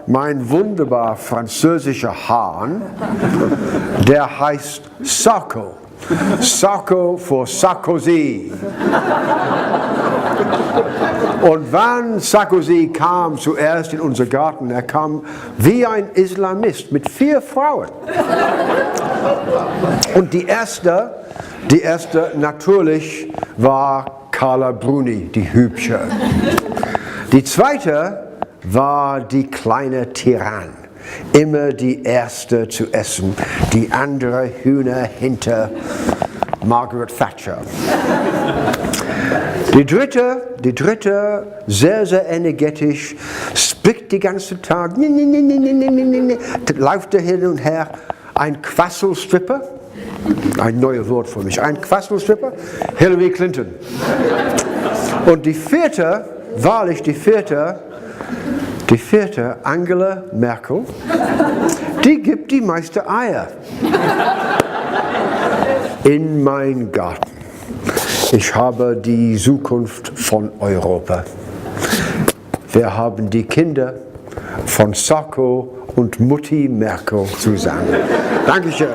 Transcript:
mein wunderbar französischer Hahn, der heißt Sarko. Sarko für Sarkozy. Und wann Sarkozy kam zuerst in unser Garten, er kam wie ein Islamist mit 4 Frauen. Und die erste natürlich war Carla Bruni, die Hübsche. Die zweite war die kleine Tyrann. Immer die erste zu essen, die andere Hühner hinter Margaret Thatcher. Die dritte, sehr, sehr energetisch, spricht den ganzen Tag, läuft da hin und her, ein Quasselstripper, ein neues Wort für mich, ein Quasselstripper, Hillary Clinton. Und die vierte, wahrlich die vierte, Angela Merkel, die gibt die meisten Eier in meinen Garten. Ich habe die Zukunft von Europa. Wir haben die Kinder von Sarko und Mutti Merkel zusammen. Dankeschön.